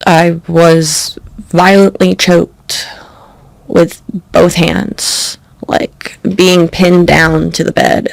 I was violently choked with both hands, like being pinned down to the bed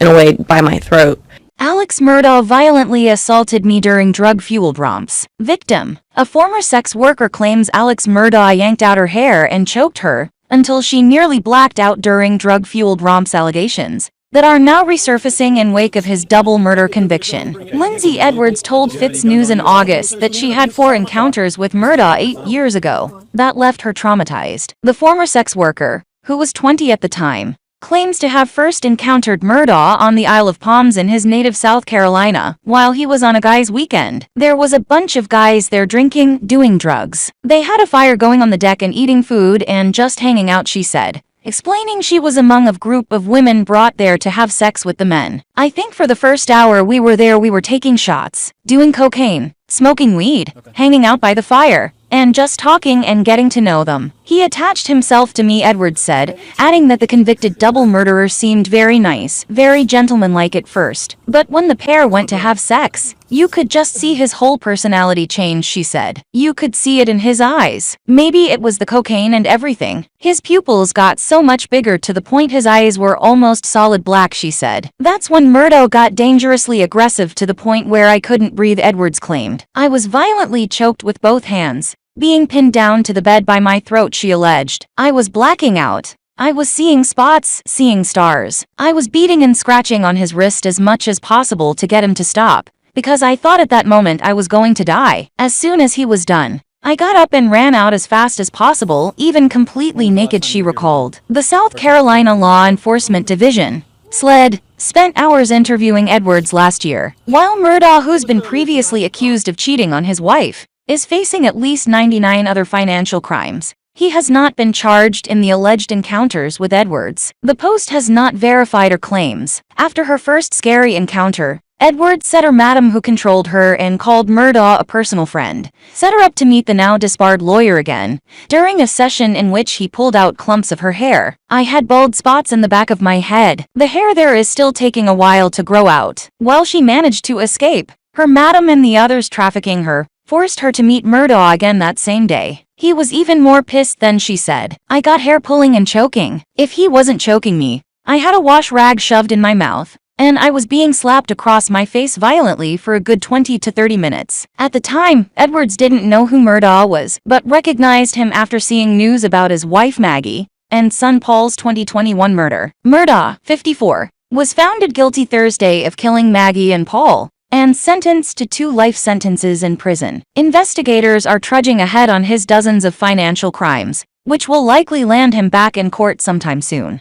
in a way by my throat. Alex Murdaugh violently assaulted me during drug-fueled romps. Victim. A former sex worker claims Alex Murdaugh yanked out her hair and choked her until she nearly blacked out during drug-fueled romps allegations that are now resurfacing in wake of his double murder conviction. Lindsay Edwards told Fitz News in August that she had 4 encounters with Murdaugh 8 years ago that left her traumatized. The former sex worker, who was 20 at the time, claims to have first encountered Murdaugh on the Isle of Palms in his native South Carolina while he was on a guy's weekend. There was a bunch of guys there drinking, doing drugs. They had a fire going on the deck and eating food and just hanging out, she said, explaining she was among a group of women brought there to have sex with the men. I think for the first hour we were there we were taking shots, doing cocaine, smoking weed, hanging out by the fire, and just talking and getting to know them. He attached himself to me, Edwards said, adding that the convicted double murderer seemed very nice, very gentlemanlike at first. But when the pair went to have sex, you could just see his whole personality change, she said. You could see it in his eyes. Maybe it was the cocaine and everything. His pupils got so much bigger to the point his eyes were almost solid black, she said. That's when Murdaugh got dangerously aggressive to the point where I couldn't breathe, Edwards claimed. I was violently choked with both hands, being pinned down to the bed by my throat, she alleged. I was blacking out. I was seeing spots, seeing stars. I was beating and scratching on his wrist as much as possible to get him to stop, because I thought at that moment I was going to die. As soon as he was done, I got up and ran out as fast as possible, even completely naked, she recalled. The South Carolina Law Enforcement Division, SLED, spent hours interviewing Edwards last year. While Murdaugh, who's been previously accused of cheating on his wife, is facing at least 99 other financial crimes, he has not been charged in the alleged encounters with Edwards. The Post has not verified her claims. After her first scary encounter, Edwards said her madam, who controlled her and called Murdaugh a personal friend, set her up to meet the now disbarred lawyer again, during a session in which he pulled out clumps of her hair. I had bald spots in the back of my head. The hair there is still taking a while to grow out. While she managed to escape, her madam and the others trafficking her forced her to meet Murdaugh again that same day. He was even more pissed then, she said. I got hair pulling and choking. If he wasn't choking me, I had a wash rag shoved in my mouth, and I was being slapped across my face violently for a good 20 to 30 minutes. At the time, Edwards didn't know who Murdaugh was, but recognized him after seeing news about his wife Maggie and son Paul's 2021 murder. Murdaugh, 54, was found guilty Thursday of killing Maggie and Paul, and sentenced to 2 life sentences in prison. Investigators are trudging ahead on his dozens of financial crimes, which will likely land him back in court sometime soon.